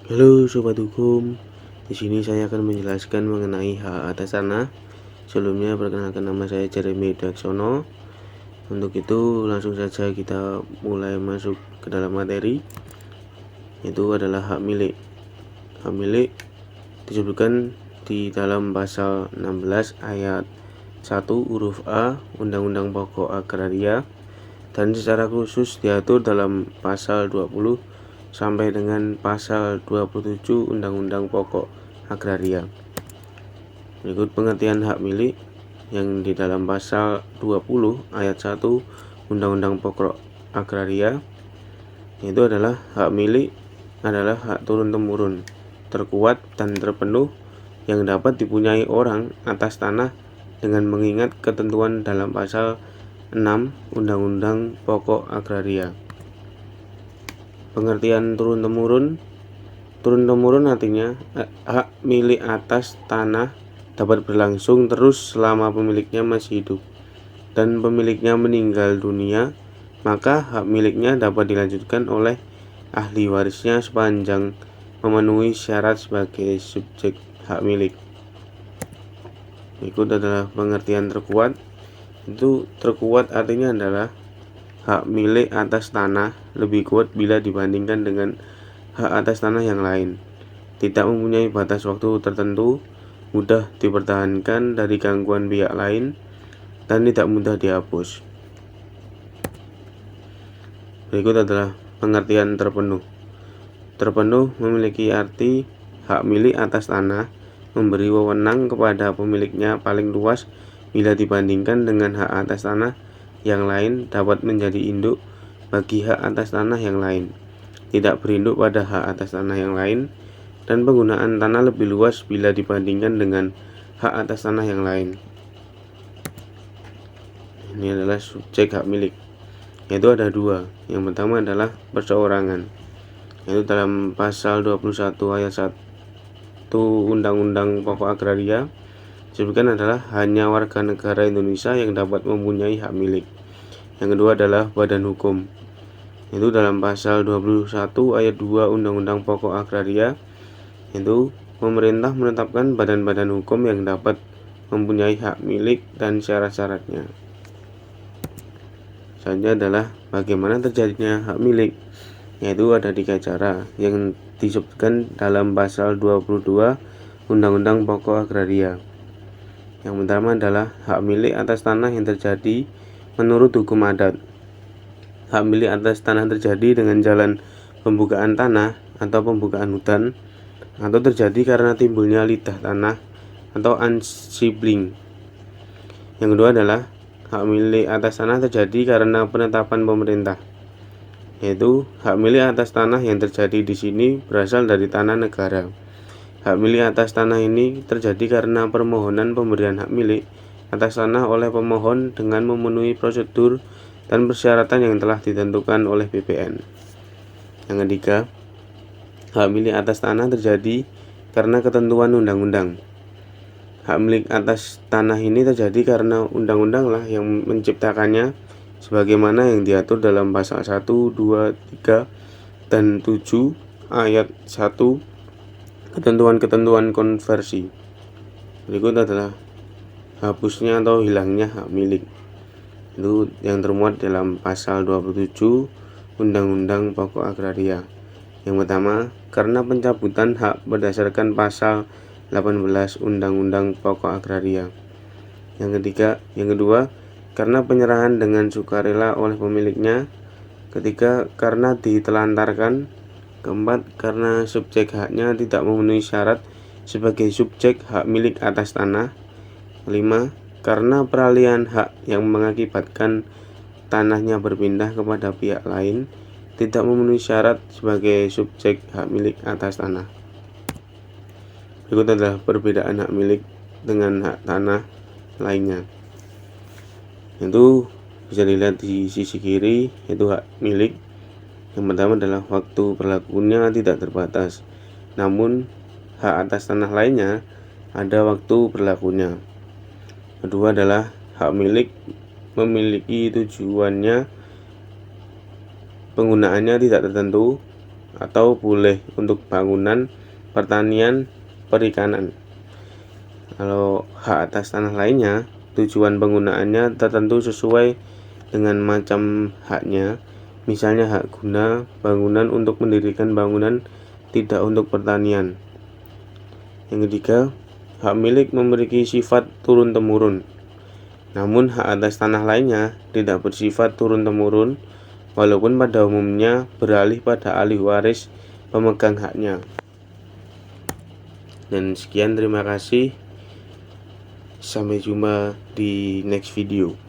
Halo Sobat Hukum, di sini saya akan menjelaskan mengenai hak atas tanah. Sebelumnya perkenalkan, nama saya Jeremy Daksono. Untuk itu langsung saja kita mulai masuk ke dalam materi. Itu adalah hak milik. Hak milik disebutkan di dalam pasal 16 ayat 1 huruf A Undang-Undang Pokok Agraria, dan secara khusus diatur dalam pasal 20 sampai dengan pasal 27 Undang-Undang Pokok Agraria. Berikut pengertian hak milik yang di dalam pasal 20 ayat 1 Undang-Undang Pokok Agraria. Itu adalah hak milik adalah hak turun-temurun, terkuat dan terpenuh yang dapat dipunyai orang atas tanah dengan mengingat ketentuan dalam pasal 6 Undang-Undang Pokok Agraria. Pengertian turun-temurun artinya hak milik atas tanah dapat berlangsung terus selama pemiliknya masih hidup, dan pemiliknya meninggal dunia, maka hak miliknya dapat dilanjutkan oleh ahli warisnya sepanjang memenuhi syarat sebagai subjek hak milik. Berikut adalah pengertian terkuat. Itu terkuat artinya adalah hak milik atas tanah lebih kuat bila dibandingkan dengan hak atas tanah yang lain, tidak mempunyai batas waktu tertentu, mudah dipertahankan dari gangguan pihak lain, dan tidak mudah dihapus. Berikut adalah pengertian terpenuh. Terpenuh memiliki arti hak milik atas tanah memberi wewenang kepada pemiliknya paling luas bila dibandingkan dengan hak atas tanah yang lain, dapat menjadi induk bagi hak atas tanah yang lain, tidak berinduk pada hak atas tanah yang lain, dan penggunaan tanah lebih luas bila dibandingkan dengan hak atas tanah yang lain. Ini adalah subjek hak milik, yaitu ada dua. Yang pertama adalah perseorangan, yaitu dalam pasal 21 ayat 1 Undang-Undang Pokok Agraria disebutkan adalah hanya warga negara Indonesia yang dapat mempunyai hak milik. Yang kedua adalah badan hukum, itu dalam pasal 21 ayat 2 Undang-Undang Pokok Agraria, itu pemerintah menetapkan badan-badan hukum yang dapat mempunyai hak milik dan syarat-syaratnya. Selanjutnya adalah bagaimana terjadinya hak milik, yaitu ada 3 cara yang disebutkan dalam pasal 22 Undang-Undang Pokok Agraria. Yang pertama adalah hak milik atas tanah yang terjadi menurut hukum adat. Hak milik atas tanah terjadi dengan jalan pembukaan tanah atau pembukaan hutan, atau terjadi karena timbulnya lidah tanah atau unsibling. Yang kedua adalah hak milik atas tanah terjadi karena penetapan pemerintah, yaitu hak milik atas tanah yang terjadi di sini berasal dari tanah negara. Hak milik atas tanah ini terjadi karena permohonan pemberian hak milik atas tanah oleh pemohon dengan memenuhi prosedur dan persyaratan yang telah ditentukan oleh BPN. Yang ketiga, hak milik atas tanah terjadi karena ketentuan undang-undang. Hak milik atas tanah ini terjadi karena undang-undang lah yang menciptakannya, sebagaimana yang diatur dalam pasal 1, 2, 3, dan 7 ayat 1 ketentuan-ketentuan konversi. Berikut adalah hapusnya atau hilangnya hak milik, itu yang termuat dalam pasal 27 Undang-Undang Pokok Agraria. Yang pertama, karena pencabutan hak berdasarkan pasal 18 Undang-Undang Pokok Agraria. Yang kedua, karena penyerahan dengan sukarela oleh pemiliknya. Ketiga, karena ditelantarkan. Keempat, karena subjek haknya tidak memenuhi syarat sebagai subjek hak milik atas tanah. 5, karena peralihan hak yang mengakibatkan tanahnya berpindah kepada pihak lain tidak memenuhi syarat sebagai subjek hak milik atas tanah. Berikut adalah perbedaan hak milik dengan hak tanah lainnya. Itu bisa dilihat di sisi kiri, yaitu hak milik. Yang pertama adalah waktu berlakunya tidak terbatas, namun hak atas tanah lainnya ada waktu berlakunya. Kedua adalah hak milik memiliki tujuannya, penggunaannya tidak tertentu, atau boleh untuk bangunan, pertanian, perikanan. Kalau hak atas tanah lainnya, tujuan penggunaannya tertentu sesuai dengan macam haknya, misalnya hak guna bangunan untuk mendirikan bangunan, tidak untuk pertanian. Yang ketiga, hak milik memiliki sifat turun-temurun. Namun hak atas tanah lainnya tidak bersifat turun-temurun, walaupun pada umumnya beralih pada ahli waris pemegang haknya. Dan sekian, terima kasih. Sampai jumpa di next video.